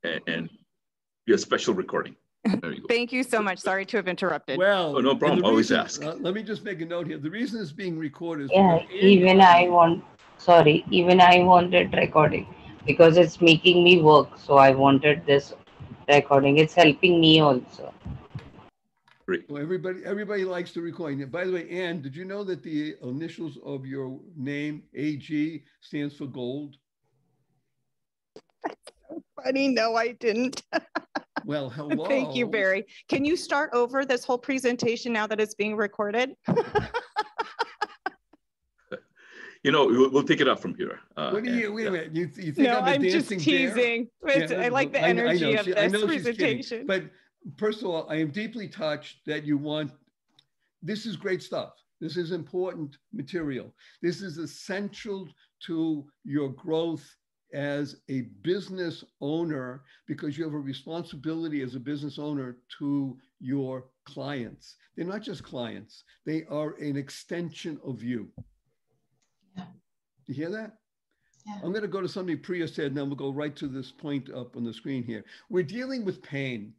and be a special recording. There you go. Thank you so much. Sorry to have interrupted. Well, oh, no problem. Always ask. Let me just make a note here. The reason it's being recorded is even I wanted recording because it's making me work. So I wanted this recording. It's helping me also. Great. Well, everybody likes the recording. By the way, Anne, did you know that the initials of your name, AG, stands for gold? That's so funny. No, I didn't. Well, hello. Thank you, Barry. Can you start over this whole presentation now that it's being recorded? You know, we'll take it up from here. Wait a minute. You think no, I'm just teasing. Yeah, I like the energy of this presentation. But first of all, I am deeply touched that you want, this is great stuff. This is important material. This is essential to your growth as a business owner, because you have a responsibility as a business owner to your clients. They're not just clients. They are an extension of you. Yeah. You hear that? Yeah. I'm going to go to something Priya said, and then we'll go right to this point up on the screen here. We're dealing with pain,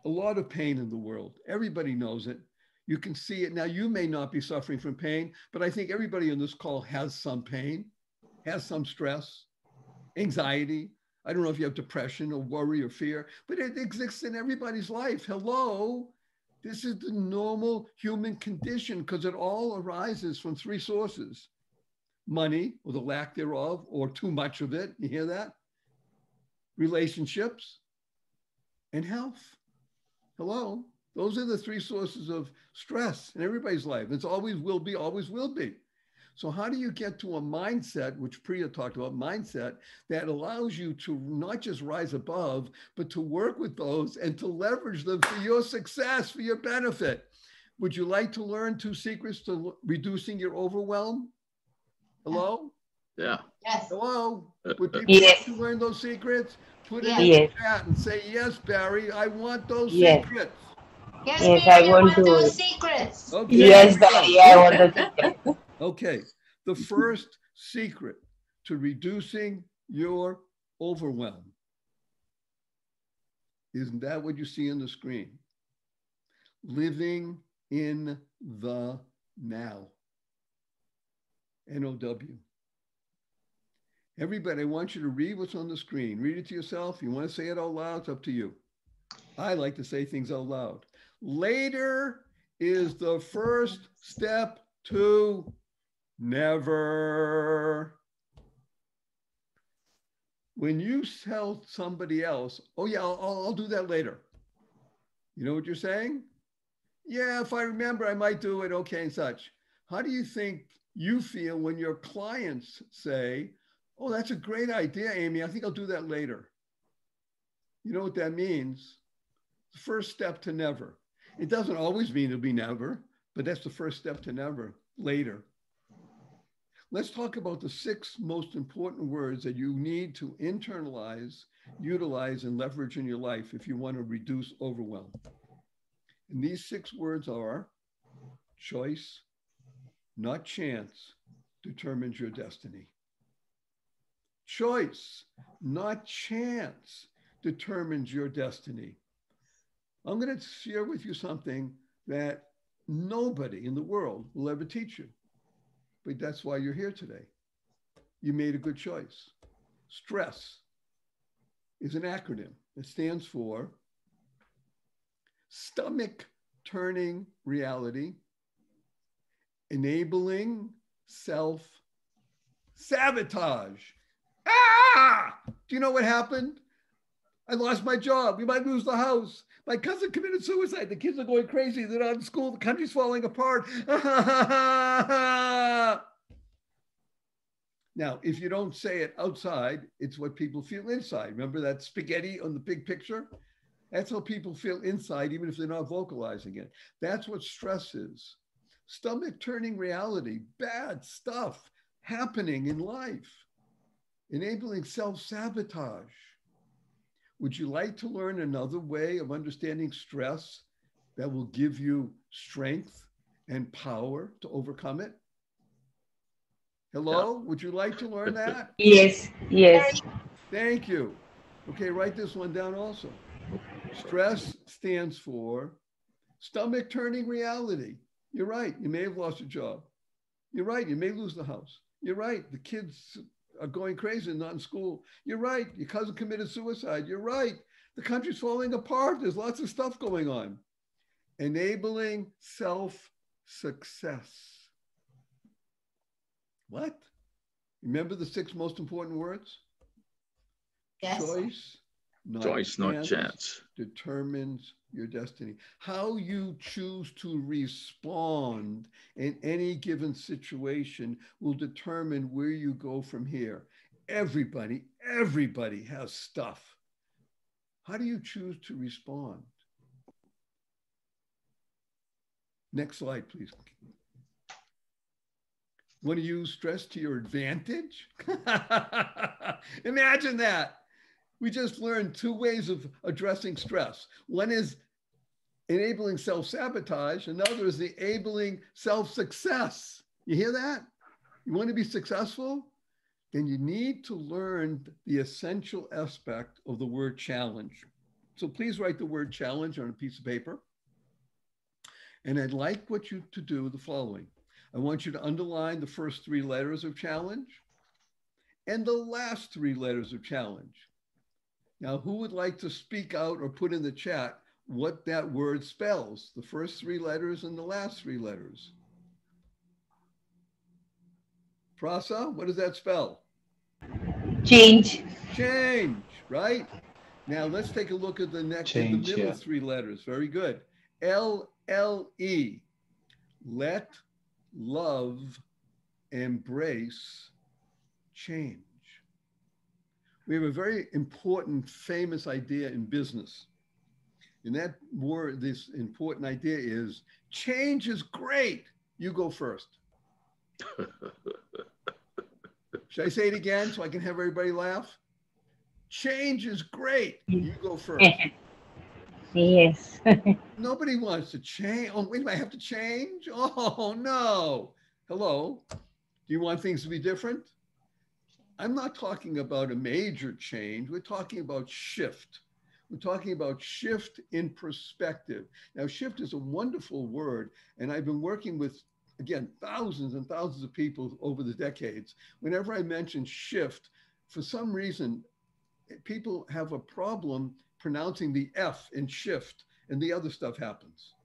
a lot of pain in the world. Everybody knows it. You can see it. Now, you may not be suffering from pain, but I think everybody on this call has some pain, has some stress, anxiety. I don't know if you have depression or worry or fear, but it exists in everybody's life. Hello. This is the normal human condition because it all arises from three sources: money, or the lack thereof, or too much of it. You hear that? Relationships and health. Hello. Those are the three sources of stress in everybody's life. It's always will be, always will be. So how do you get to a mindset, which Priya talked about, mindset that allows you to not just rise above, but to work with those and to leverage them for your success, for your benefit? Would you like to learn 2 secrets to reducing your overwhelm? Hello? Yeah. Yes. Hello? Would people like to learn those secrets? Put it in the chat and say, yes, Barry, I want those secrets. Yes, Barry, I want those secrets. Okay. Yes, Barry, I want those secrets. Okay, the first secret to reducing your overwhelm. Isn't that what you see on the screen? Living in the now. N-O-W. Everybody, I want you to read what's on the screen. Read it to yourself. You want to say it out loud, it's up to you. I like to say things out loud. Later is the first step to never. When you tell somebody else, oh yeah, I'll do that later. You know what you're saying? Yeah, if I remember, I might do it, okay, and such. How do you think you feel when your clients say, oh, that's a great idea, Amy, I think I'll do that later? You know what that means? The first step to never. It doesn't always mean it'll be never, but that's the first step to never, later. Let's talk about the 6 most important words that you need to internalize, utilize, and leverage in your life if you want to reduce overwhelm. And these 6 words are: choice, not chance, determines your destiny. Choice, not chance, determines your destiny. I'm going to share with you something that nobody in the world will ever teach you. But that's why you're here today. You made a good choice. STRESS is an acronym. It stands for stomach turning reality, enabling self-sabotage. Ah! Do you know what happened? I lost my job. We might lose the house. My cousin committed suicide. The kids are going crazy. They're not in school. The country's falling apart. Now, if you don't say it outside, it's what people feel inside. Remember that spaghetti on the big picture? That's how people feel inside, even if they're not vocalizing it. That's what stress is. Stomach turning reality, bad stuff happening in life, enabling self-sabotage. Would you like to learn another way of understanding stress that will give you strength and power to overcome it? Hello, would you like to learn that? Yes, yes. Thank you. Okay, write this one down also. Stress stands for stomach turning reality. You're right. You may have lost your job. You're right. You may lose the house. You're right. The kids are going crazy and not in school. You're right. Your cousin committed suicide. You're right. The country's falling apart. There's lots of stuff going on. Enabling self-success. What? Remember the 6 most important words? Yes. Choice, not chance. Determines your destiny. How you choose to respond in any given situation will determine where you go from here. Everybody has stuff. How do you choose to respond? Next slide, please. Want to use stress to your advantage? Imagine that. We just learned 2 ways of addressing stress. One is enabling self-sabotage. Another is enabling self-success. You hear that? You want to be successful? Then you need to learn the essential aspect of the word challenge. So please write the word challenge on a piece of paper. And I'd like you to do the following. I want you to underline the first 3 letters of challenge and the last 3 letters of challenge. Now, who would like to speak out or put in the chat what that word spells? The first 3 letters and the last 3 letters. Prasa, what does that spell? Change. Change, right? Now let's take a look at the next, in the middle 3 letters. Very good. L-L-E. Let love embrace change. We have a very important, famous idea in business. And that word, this important idea is change is great. You go first. Should I say it again so I can have everybody laugh? Change is great. You go first. Yes. Nobody wants to change. Oh, wait a minute, I have to change? Oh, no. Hello. Do you want things to be different? I'm not talking about a major change. We're talking about shift. We're talking about shift in perspective. Now, shift is a wonderful word, and I've been working with, again, thousands and thousands of people over the decades. Whenever I mention shift, for some reason, people have a problem pronouncing the F in shift, and the other stuff happens.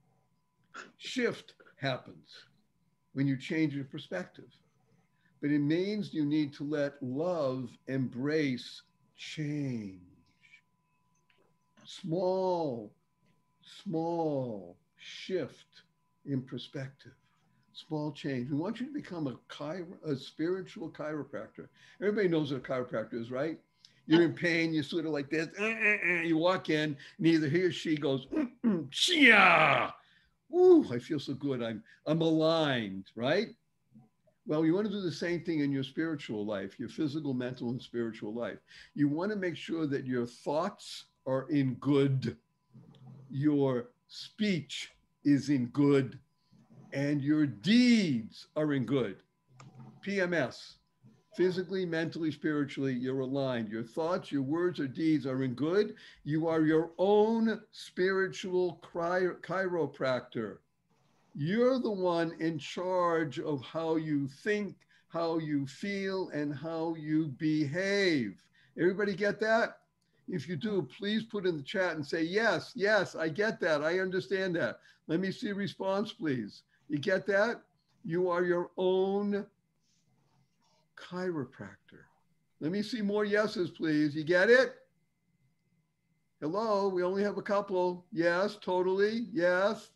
Shift happens when you change your perspective. But it means you need to let love embrace change. Small shift in perspective. Small change. We want you to become a spiritual chiropractor. Everybody knows what a chiropractor is, right? You're in pain, you're sort of like this. You walk in, and either he or she goes, chia. Ooh, I feel so good. I'm aligned, right? Well, you want to do the same thing in your spiritual life, your physical, mental, and spiritual life. You want to make sure that your thoughts are in good, your speech is in good, and your deeds are in good. PMS, physically, mentally, spiritually, you're aligned. Your thoughts, your words, or deeds are in good. You are your own spiritual chiropractor. You're the one in charge of how you think, how you feel, and how you behave. Everybody get that? If you do, please put in the chat and say, yes, yes, I get that. I understand that. Let me see a response, please. You get that? You are your own chiropractor. Let me see more yeses, please. You get it? Hello, we only have a couple. Yes, totally. Yes.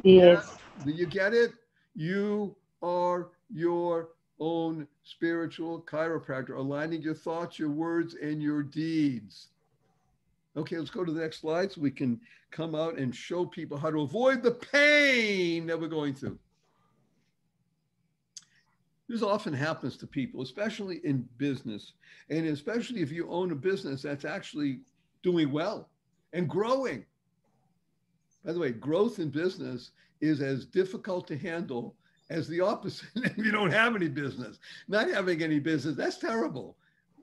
Yes. Do you get it? You are your own spiritual chiropractor, aligning your thoughts, your words, and your deeds. Okay, let's go to the next slide so we can come out and show people how to avoid the pain that we're going through. This often happens to people, especially in business, and especially if you own a business that's actually doing well and growing. By the way, growth in business is as difficult to handle as the opposite if you don't have any business. Not having any business, that's terrible.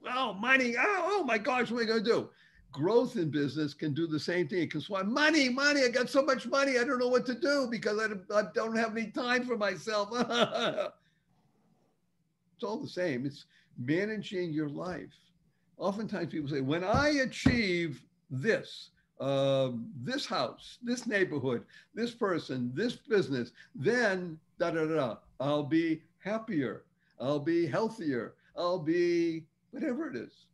Oh, money, oh my gosh, what are we going to do? growth in business can do the same thing. It can swap money. I got so much money. I don't know what to do because I don't have any time for myself. It's all the same. It's managing your life. Oftentimes people say, when I achieve this, this house, this neighborhood, this person, this business, then I'll be happier. I'll be healthier. I'll be whatever it is.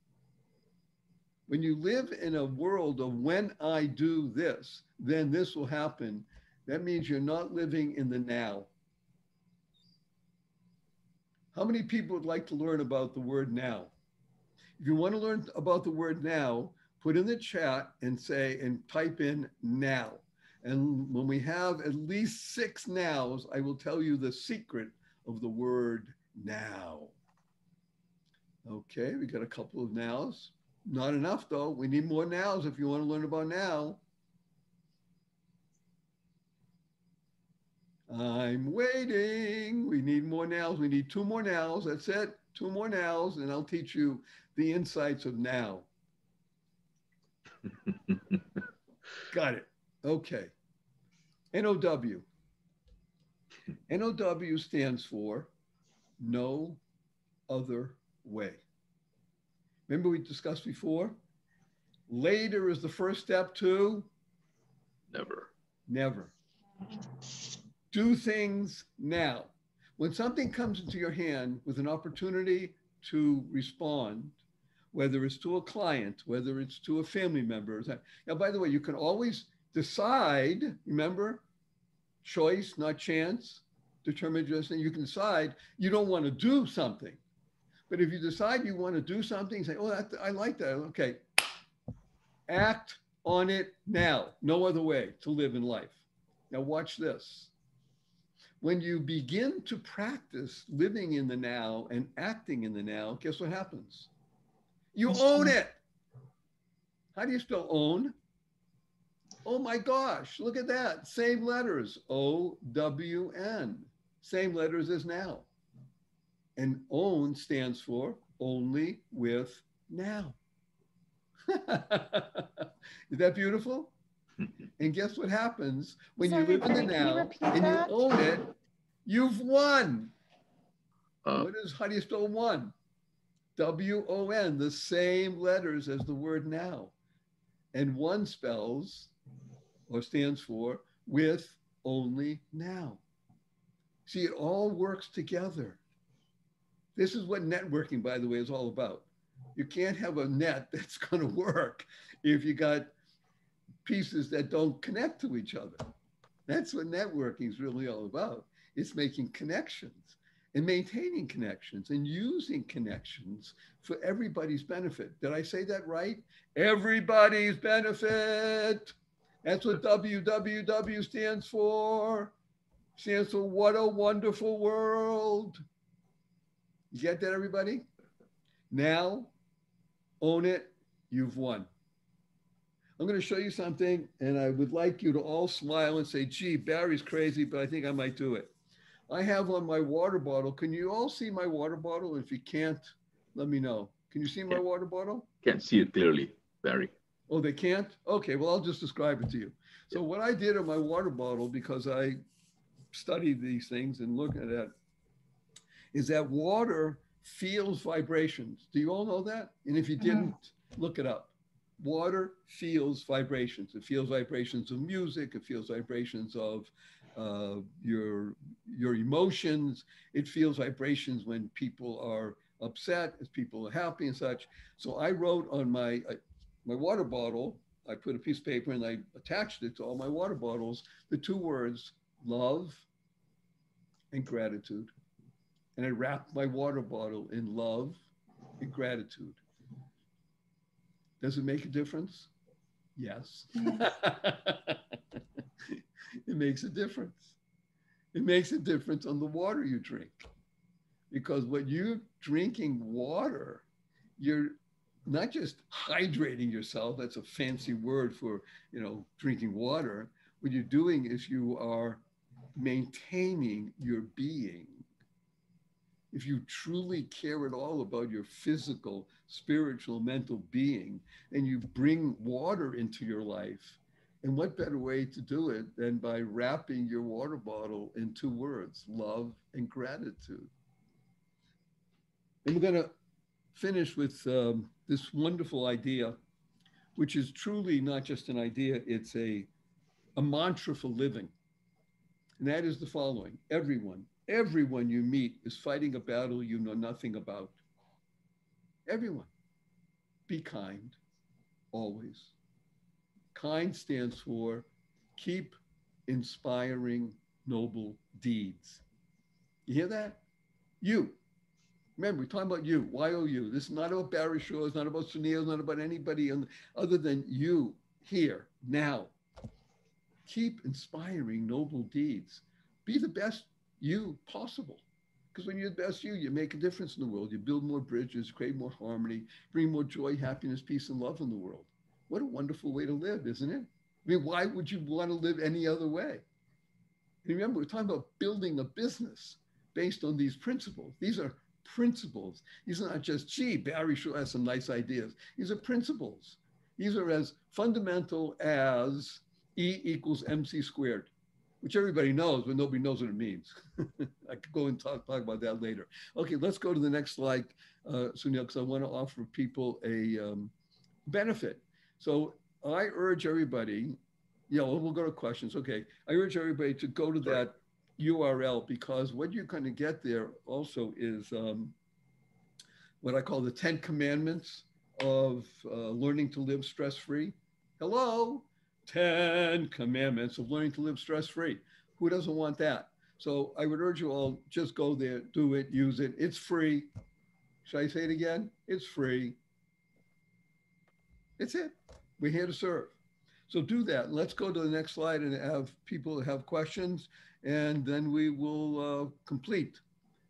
When you live in a world of when I do this, then this will happen. That means you're not living in the now. How many people would like to learn about the word now? If you want to learn about the word now, put in the chat and say, and type in now. And when we have at least 6 nows, I will tell you the secret of the word now. Okay, we got a couple of nows. Not enough though. We need more nows if you want to learn about now. I'm waiting. We need more nows. We need 2 more nows. That's it. 2 more nows, and I'll teach you the insights of now. Got it. Okay. NOW. NOW stands for no other way. Remember we discussed before? Later is the first step to? Never. Never. Do things now. When something comes into your hand with an opportunity to respond, whether it's to a client, whether it's to a family member. Now, by the way, you can always decide, remember, choice, not chance, determine just, and you can decide you don't want to do something. But if you decide you want to do something, say, oh, I like that. Okay. Act on it now. No other way to live in life. Now watch this. When you begin to practice living in the now and acting in the now, guess what happens? You own it. How do you spell own? Oh my gosh, look at that. Same letters, O-W-N. Same letters as now. And own stands for only with now. Is that beautiful? And guess what happens when you live in the now and you own it? You've won. How do you spell won? W-O-N, the same letters as the word now. And one spells or stands for with only now. See, it all works together. This is what networking, by the way, is all about. You can't have a net that's going to work if you got pieces that don't connect to each other. That's what networking is really all about. It's making connections and maintaining connections and using connections for everybody's benefit. Did I say that right? Everybody's benefit. That's what WWW stands for. Stands for what a wonderful world. You get that, everybody? Now, own it. You've won. I'm going to show you something, and I would like you to all smile and say, gee, Barry's crazy, but I think I might do it. I have on my water bottle. Can you all see my water bottle? If you can't, let me know. Can you see my water bottle? Can't see it clearly, Barry. Oh, they can't? Okay, well, I'll just describe it to you. So what I did on my water bottle, because I studied these things and look at it, is that water feels vibrations. Do you all know that? And if you didn't, look it up. Water feels vibrations. It feels vibrations of music. It feels vibrations of your emotions. It feels vibrations when people are upset, as people are happy and such. So I wrote on my water bottle, I put a piece of paper and I attached it to all my water bottles, the 2 words, love and gratitude. And I wrapped my water bottle in love and gratitude. Does it make a difference? Yes. It makes a difference. It makes a difference on the water you drink. Because when you're drinking water, you're not just hydrating yourself. That's a fancy word for, drinking water. What you're doing is you are maintaining your being. If you truly care at all about your physical, spiritual, mental being, and you bring water into your life. And what better way to do it than by wrapping your water bottle in two words, love and gratitude. And we're going to finish with this wonderful idea, which is truly not just an idea, it's a mantra for living. And that is the following: everyone you meet is fighting a battle you know nothing about. Everyone. Be kind, always. Kind stands for keep inspiring noble deeds. You hear that? You. Remember, we're talking about you, Y-O-U. This is not about Barry Shaw, it's not about Sunil, it's not about anybody other than you here, now. Keep inspiring noble deeds. Be the best you possible. Because when you're the best you make a difference in the world. You build more bridges, create more harmony, bring more joy, happiness, peace, and love in the world. What a wonderful way to live, isn't it? I mean, why would you want to live any other way? And remember, we're talking about building a business based on these principles. These are principles. These are not just, gee, Barry Shaw has some nice ideas. These are principles. These are as fundamental as E equals MC squared, which everybody knows, but nobody knows what it means. I could go and talk about that later. Okay, let's go to the next slide, Sunil, because I want to offer people a benefit. So I urge everybody, we'll go to questions. Okay, I urge everybody to go to that URL, because what you're going to get there also is what I call the 10 commandments of learning to live stress-free. Hello, 10 commandments of learning to live stress-free. Who doesn't want that? So I would urge you all, just go there, do it, use it. It's free. Should I say it again? It's free. It's it. We're here to serve. So do that. Let's go to the next slide and have people have questions, and then we will complete.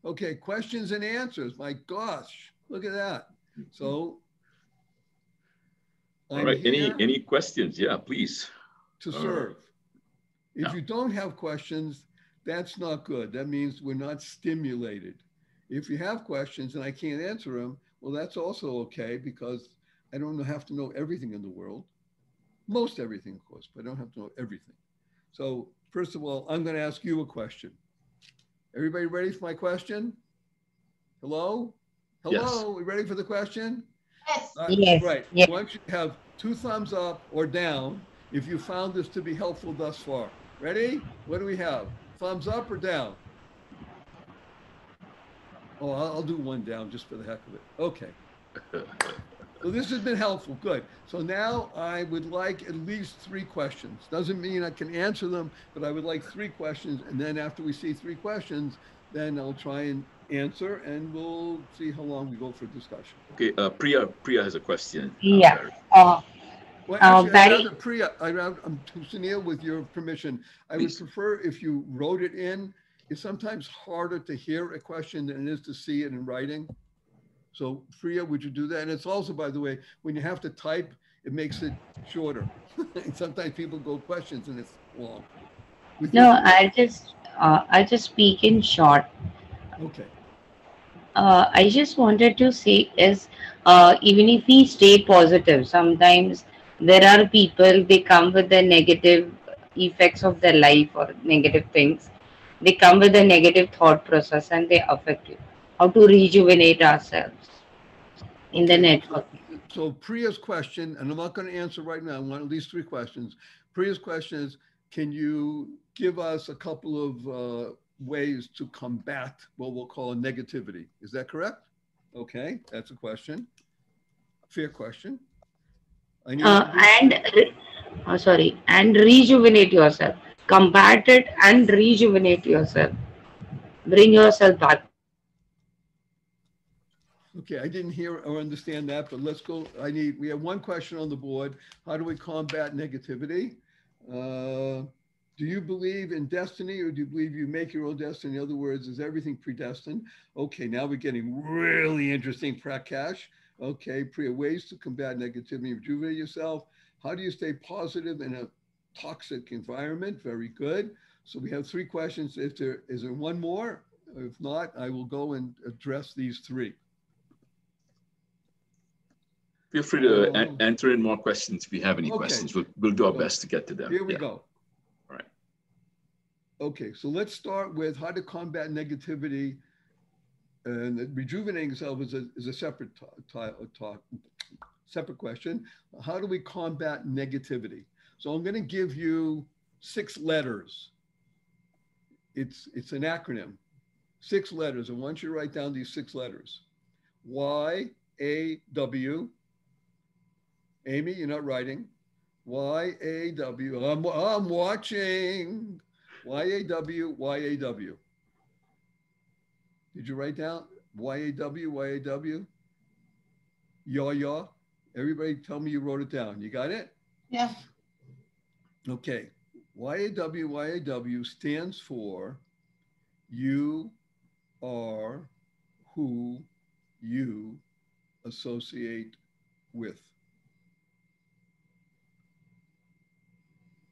Okay, questions and answers. My gosh, look at that. So all right, any questions? Yeah, please. To serve. If you don't have questions, that's not good. That means we're not stimulated. If you have questions and I can't answer them, well, that's also okay, because I don't have to know everything in the world. Most everything, of course, but I don't have to know everything. So first of all, I'm going to ask you a question. Everybody ready for my question? Hello? Hello? Yes. We ready for the question? Yes. Yes. Right. Yes. Once you have 2 thumbs up or down, if you found this to be helpful thus far. Ready? What do we have? Thumbs up or down? Oh, I'll do 1 down just for the heck of it. Okay. So this has been helpful. Good. So now I would like at least 3 questions. Doesn't mean I can answer them, but I would like 3 questions. And then after we see 3 questions, then I'll try and answer, and we'll see how long we go for discussion. Okay, Priya has a question. Yeah. Well, actually, Barry, Priya, Sunil, with your permission, I would prefer if you wrote it in. It's sometimes harder to hear a question than it is to see it in writing. So Priya, would you do that? And it's also, by the way, when you have to type, it makes it shorter. And sometimes people go questions and it's long. no, I just speak in short. Okay. I just wanted to say is, even if we stay positive, sometimes there are people, they come with the negative effects of their life or negative things. They come with a negative thought process and they affect you. How to rejuvenate ourselves in the Okay. network. So Priya's question, and I'm not going to answer right now, I want at least 3 questions. Priya's question is, can you give us a couple of ways to combat what we'll call a negativity? Is that correct? Okay, that's a question. Fair question. And rejuvenate yourself. Combat it and rejuvenate yourself. Bring yourself back. Okay, I didn't hear or understand that, but let's go. We have 1 question on the board. How do we combat negativity? Do you believe in destiny, or do you believe you make your own destiny? In other words, is everything predestined? Okay, now we're getting really interesting, Prakash. Okay, Priya, ways to combat negativity, rejuvenate yourself. How do you stay positive in a toxic environment? Very good. So we have 3 questions. Is there 1 more? If not, I will go and address these 3. Feel free to enter in more questions if you have any Okay. questions. We'll do our best to get to them. Here we Yeah. go. All right. Okay, so let's start with how to combat negativity. And rejuvenating yourself is a separate separate question. How do we combat negativity? So I'm going to give you 6 letters. It's an acronym, 6 letters. I want you to write down these 6 letters. Y-A-W. Amy, you're not writing. Y-A-W. I'm watching. Y-A-W, Y-A-W. Did you write down Y-A-W, Y-A-W? Yaw. Everybody tell me you wrote it down. You got it? Yeah. Okay. Y-A-W, Y-A-W stands for you are who you associate with.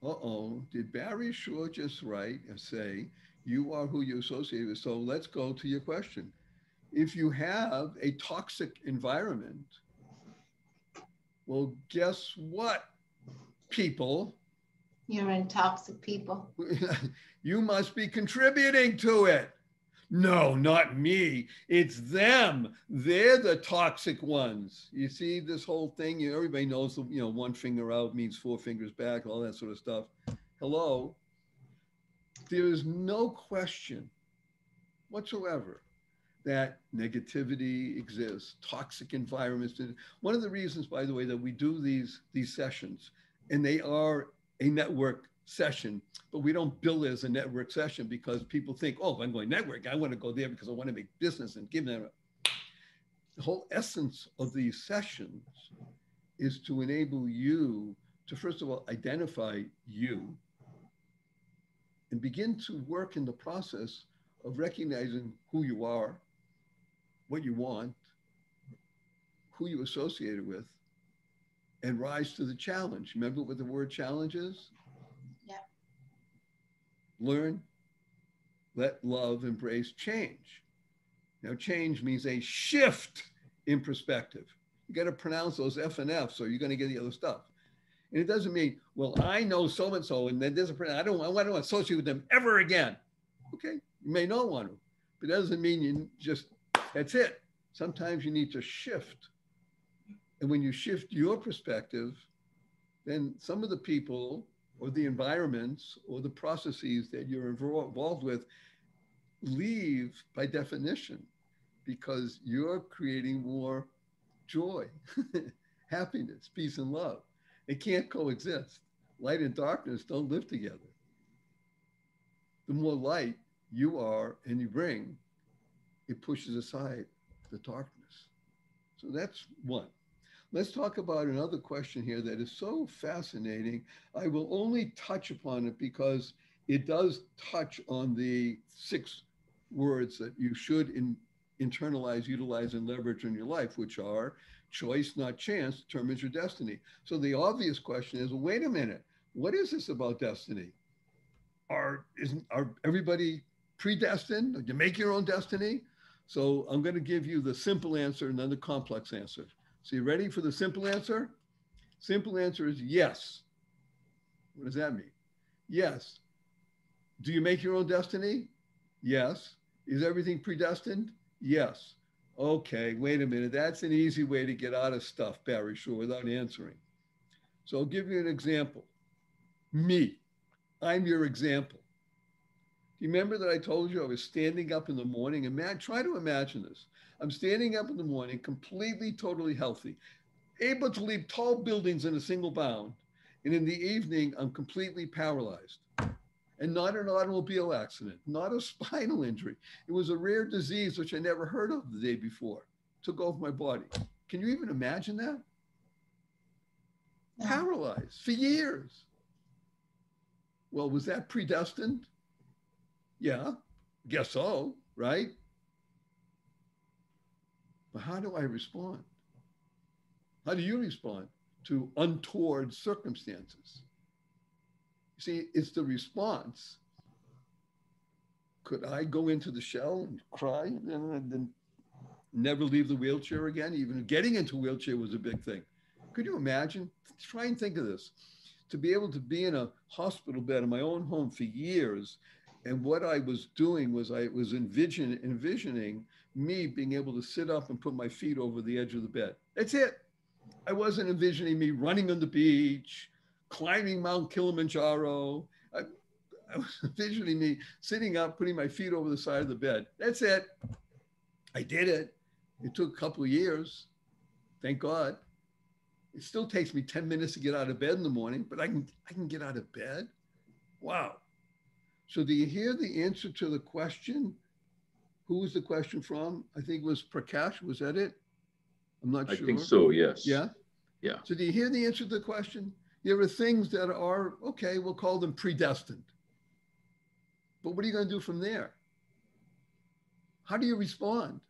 Uh-oh, did Barry Shore just write and say, you are who you associate with? So let's go to your question. If you have a toxic environment, well, guess what, people? You're in toxic people. You must be contributing to it. No, not me. It's them. They're the toxic ones. You see this whole thing, everybody knows, one finger out means 4 fingers back, all that sort of stuff. Hello. There is no question whatsoever that negativity exists, toxic environments. One of the reasons, by the way, that we do these sessions, and they are a network session, but we don't bill it as a network session because people think, oh, I'm going network, I want to go there because I want to make business and give them. The whole essence of these sessions is to enable you to, first of all, identify you and begin to work in the process of recognizing who you are, what you want, who you associate it with, and rise to the challenge. Remember what the word challenge is? Yeah. Learn, let love, embrace change. Now, change means a shift in perspective. You got to pronounce those F and F, so you're going to get the other stuff. And it doesn't mean, well, I know so-and-so, and then there's I want to associate with them ever again. Okay, you may not want to, but that doesn't mean you just, that's it. Sometimes you need to shift. And when you shift your perspective, then some of the people or the environments or the processes that you're involved with leave by definition because you're creating more joy, happiness, peace, and love. They can't coexist. Light and darkness don't live together. The more light you are and you bring, it pushes aside the darkness. So that's one. Let's talk about another question here that is so fascinating. I will only touch upon it because it does touch on the 6 words that you should internalize, utilize, and leverage in your life, which are choice, not chance, determines your destiny. So the obvious question is, well, wait a minute, what is this about destiny? Are everybody predestined? Do you make your own destiny? So I'm going to give you the simple answer and then the complex answer. So you ready for the simple answer? Simple answer is yes. What does that mean? Yes. Do you make your own destiny? Yes. Is everything predestined? Yes. Okay, wait a minute. That's an easy way to get out of stuff, Barry Shore, without answering. So I'll give you an example. Me, I'm your example. Do you remember that I told you I was standing up in the morning? And try to imagine this. I'm standing up in the morning, completely, totally healthy, able to leap tall buildings in a single bound. And in the evening, I'm completely paralyzed. And not an automobile accident, not a spinal injury. It was a rare disease which I never heard of the day before. Took over my body. Can you even imagine that? No. Paralyzed for years. Well, was that predestined? Yeah, guess so, right? But how do I respond? How do you respond to untoward circumstances? You see, it's the response. Could I go into the shell and cry? And never leave the wheelchair again. Even getting into a wheelchair was a big thing. Could you imagine? Try and think of this. To be able to be in a hospital bed in my own home for years. And what I was doing was I was envisioning me being able to sit up and put my feet over the edge of the bed. That's it. I wasn't envisioning me running on the beach, climbing Mount Kilimanjaro. I was envisioning me sitting up, putting my feet over the side of the bed. That's it. I did it. It took a couple of years. Thank God. It still takes me 10 minutes to get out of bed in the morning, but I can get out of bed. Wow. So do you hear the answer to the question? Who was the question from? I think it was Prakash. Was that it? I'm not sure. I think so, yes. Yeah? Yeah. So do you hear the answer to the question? There are things that are, okay, we'll call them predestined. But what are you going to do from there? How do you respond?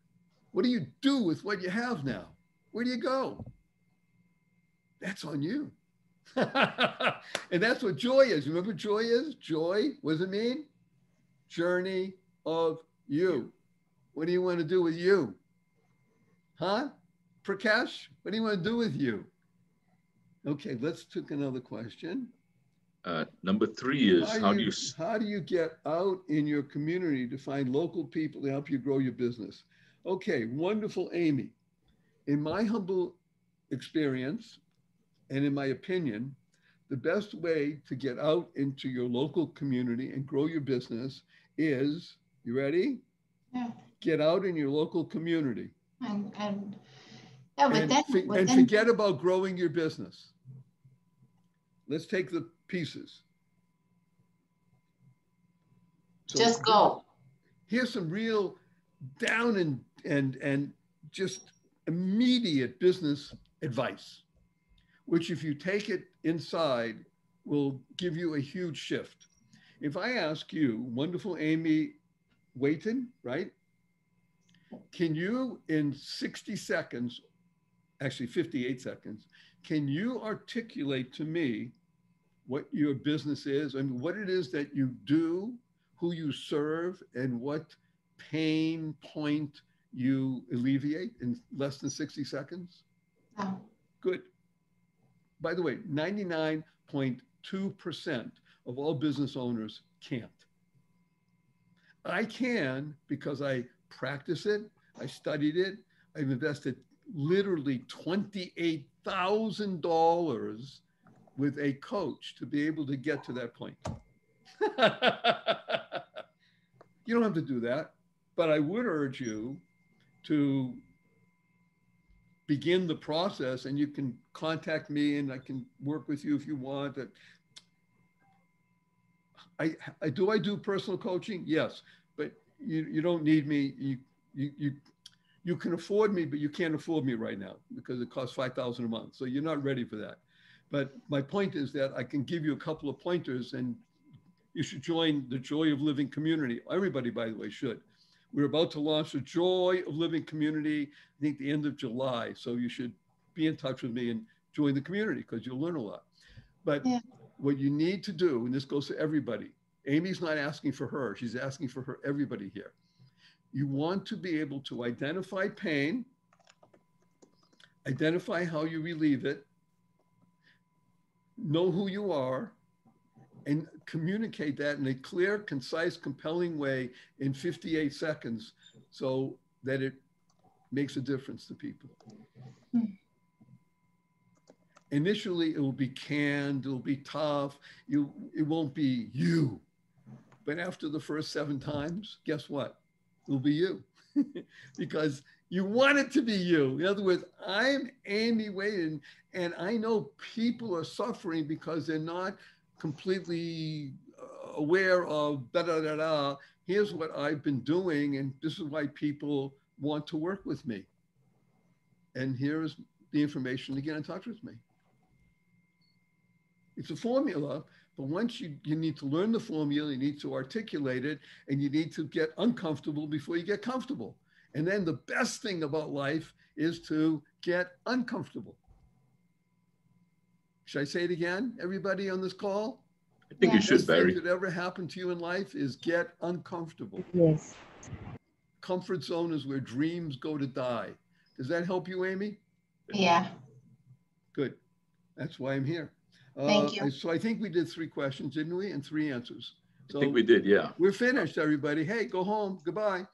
What do you do with what you have now? Where do you go? That's on you. And that's what joy is. Remember what joy is? Joy, what does it mean? Journey of you. What do you want to do with you? Huh? Prakash, what do you want to do with you? Okay, let's take another question. Number 3 is how do you get out in your community to find local people to help you grow your business? Okay, wonderful, Amy. In my humble experience, and in my opinion, the best way to get out into your local community and grow your business is, you ready? Yeah. Get out in your local community. And forget about growing your business. Let's take the pieces. So just go. Here's some real down and just immediate business advice, which if you take it inside will give you a huge shift. If I ask you, wonderful Amy Wayton, right? Can you in 60 seconds, actually 58 seconds, can you articulate to me what your business is and what it is that you do, who you serve, and what pain point you alleviate in less than 60 seconds? No. Good. By the way, 99.2% of all business owners can't. I can because I practice it, I studied it, I've invested literally $28,000 with a coach to be able to get to that point. You don't have to do that, but I would urge you to begin the process, and you can contact me and I can work with you if you want. I do personal coaching? Yes, but you don't need me. You can afford me, but you can't afford me right now because it costs $5,000 a month. So you're not ready for that. But my point is that I can give you a couple of pointers, and you should join the Joy of Living community. Everybody, by the way, should. We're about to launch the Joy of Living community, I think the end of July. So you should be in touch with me and join the community because you'll learn a lot. But what you need to do, and this goes to everybody, Amy's not asking for her, she's asking for everybody here. You want to be able to identify pain, identify how you relieve it, know who you are, and communicate that in a clear, concise, compelling way in 58 seconds so that it makes a difference to people. Initially, it will be canned, it'll be tough, it won't be you. But after the first 7 times, guess what? It'll be you because you want it to be you. In other words, I'm Amy Wayton, and I know people are suffering because they're not completely aware of da-da-da-da. Here's what I've been doing, and this is why people want to work with me. And here's the information to get in touch with me. It's a formula, but once you need to learn the formula, you need to articulate it, and you need to get uncomfortable before you get comfortable. And then the best thing about life is to get uncomfortable. Should I say it again, everybody on this call? I think you should, Barry. The best thing that ever happened to you in life is get uncomfortable. Yes. comfort zone is where dreams go to die. Does that help you, Amy? Yeah. Good. That's why I'm here. Thank you. So I think we did 3 questions, didn't we? And 3 answers. So I think we did, yeah. we're finished, everybody. Hey, go home. Goodbye.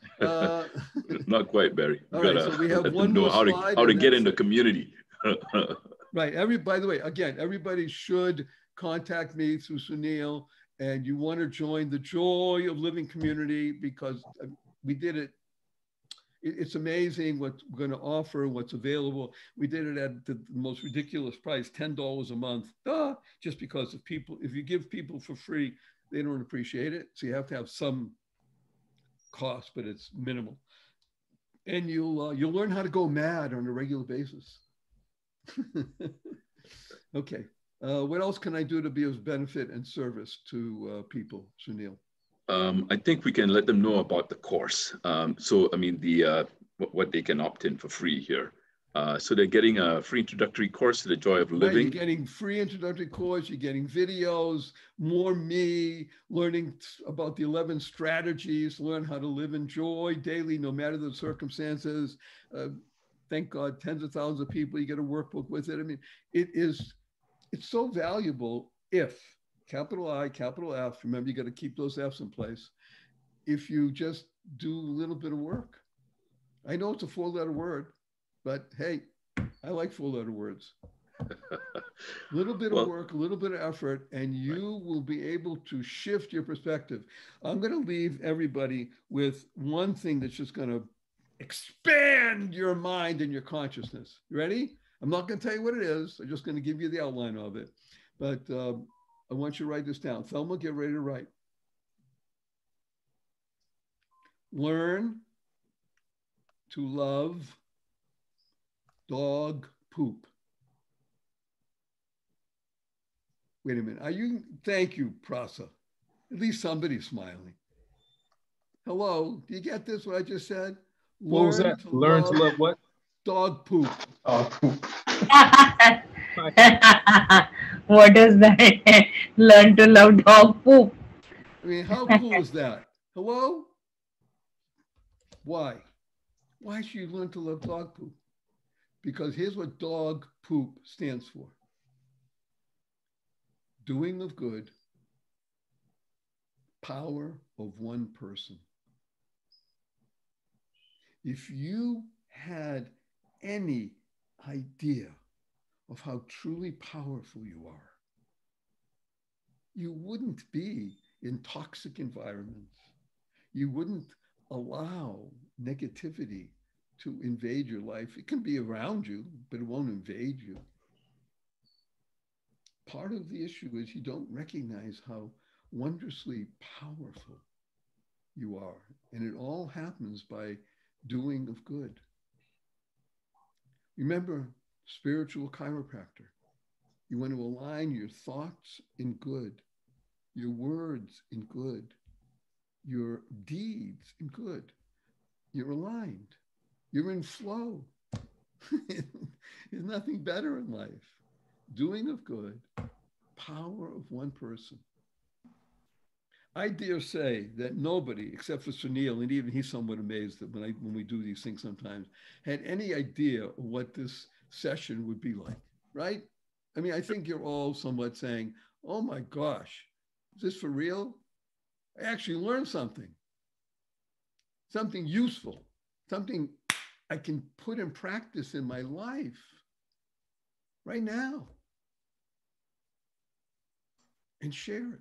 Not quite, Barry. You All right, gotta so we have let them one know more how slide, to and get in that's the it. community. Right. By the way, again, everybody should contact me through Sunil, and you want to join the Joy of Living community, because we did it. It's amazing what we're going to offer, what's available. We did it at the most ridiculous price, $10 a month. Just because if you give people for free, they don't appreciate it. So you have to have some cost, but it's minimal. And you'll learn how to go mad on a regular basis. Okay. What else can I do to be of benefit and service to people, Sunil? I think we can let them know about the course. So, I mean, what they can opt in for free here. So they're getting a free introductory course to the joy of living. Right, you're getting free introductory course, you're getting videos, more me, learning about the 11 strategies, learn how to live in joy daily, no matter the circumstances. Thank God, tens of thousands of people, you get a workbook with it. I mean, it's so valuable if, capital I, capital F, remember you got to keep those F's in place, if you just do a little bit of work. I know it's a 4-letter word, but hey, I like 4-letter words. A little bit of work, a little bit of effort, and you will be able to shift your perspective. I'm going to leave everybody with one thing that's just going to expand your mind and your consciousness. You ready? I'm not going to tell you what it is. I'm just going to give you the outline of it. But I want you to write this down. Thelma, get ready to write. Learn to love dog poop. Wait a minute. Thank you, Prasa. At least somebody's smiling. Hello, do you get this, what I just said? What was that? Learn to love what? Dog poop. Oh, poop. What is that? Learn to love dog poop. I mean, how cool is that? Hello? Why? Why should you learn to love dog poop? Because here's what dog poop stands for. Doing of good, power of one person. If you had any idea of how truly powerful you are, you wouldn't be in toxic environments. You wouldn't allow negativity to invade your life. It can be around you, but it won't invade you. Part of the issue is you don't recognize how wondrously powerful you are. And it all happens by doing of good. Remember, spiritual chiropractor. You want to align your thoughts in good, your words in good, your deeds in good. You're aligned. You're in flow. There's nothing better in life. Doing of good, power of one person. I dare say that nobody, except for Sunil, and even he's somewhat amazed that when we do these things sometimes, had any idea what this session would be like, right? I mean, I think you're all somewhat saying, oh my gosh, is this for real? I actually learned something useful, something I can put in practice in my life right now and share it.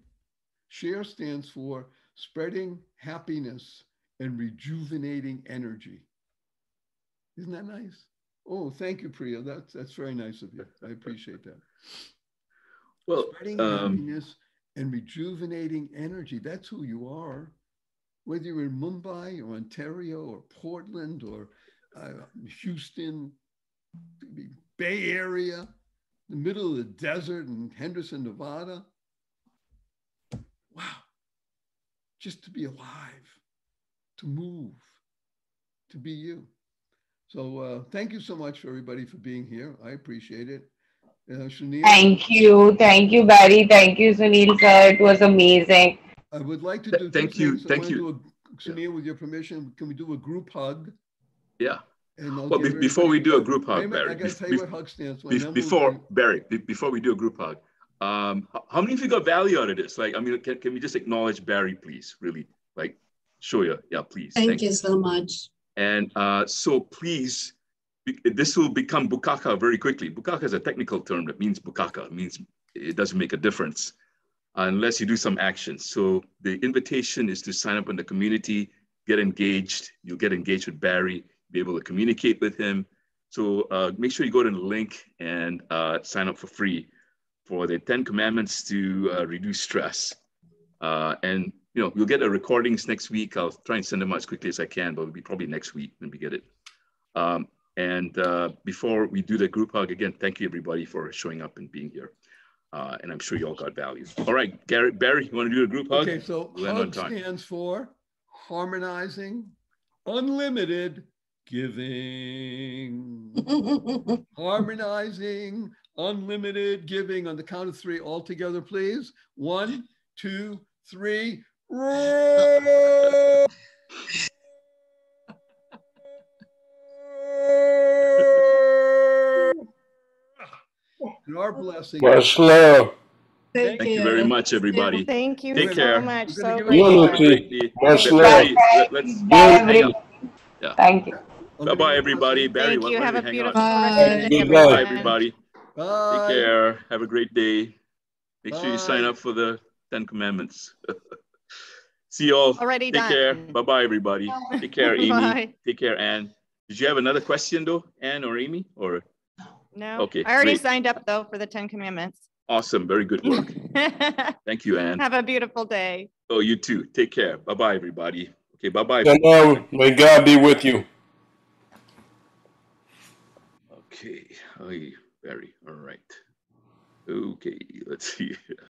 Share stands for spreading happiness and rejuvenating energy. Isn't that nice? Oh, thank you, Priya. That's very nice of you. I appreciate that. Well, spreading happiness and rejuvenating energy. That's who you are. Whether you're in Mumbai or Ontario or Portland or Houston, Bay Area, the middle of the desert in Henderson, Nevada. Wow. Just to be alive, to move, to be you. So thank you so much for everybody for being here. I appreciate it. Sunil? Thank you, Barry. Thank you, Sunil sir. It was amazing. I would like to do Thank you. Do Sunil, with your permission, can we do a group hug? Yeah. And well, before we do a group hug, Barry, I gotta tell you what hug stands for. Before we do a group hug, how many of you got value out of this? Like, I mean, can we just acknowledge Barry, please? Really, like, show you. Yeah, please. Thank you so much. And so please, this will become bukaka very quickly. Bukaka is a technical term that means bukaka. It means it doesn't make a difference unless you do some action. So the invitation is to sign up in the community, get engaged. You'll get engaged with Barry, be able to communicate with him. So make sure you go to the link and sign up for free for the 10 commandments to reduce stress. And you know, you'll get the recordings next week. I'll try and send them out as quickly as I can, but it'll be probably next week when we get it. And before we do the group hug again, thank you everybody for showing up and being here. And I'm sure you all got value. All right, Barry, you want to do a group hug? Okay, so hug stands for harmonizing, unlimited giving. Harmonizing, unlimited giving. On the count of 3, all together, please. 1, 2, 3. And our blessing. Much love. Thank you very much, everybody. Thank you Take so care. much. So Unity. Much love. Let's Barry. Yeah. Thank you. Bye-bye, everybody. Barry, thank you. Have a beautiful Bye. day, Goodbye. everybody. Bye. Take care. Have a great day. Make sure you sign Bye. up for the 10 commandments. See you all. Already Take done. care. Bye-bye, everybody. Take care, Amy. Bye. Take care, Anne. Did you have another question, though, Anne or Amy? Or No. Okay, I already great. signed up though for the 10 commandments. Awesome. Very good work. Thank you, Anne. Have a beautiful day. Oh, you too. Take care. Bye-bye, everybody. Okay, bye-bye. Shalom. May God be with you. Okay. Oh, Barry. All right. Okay, let's see.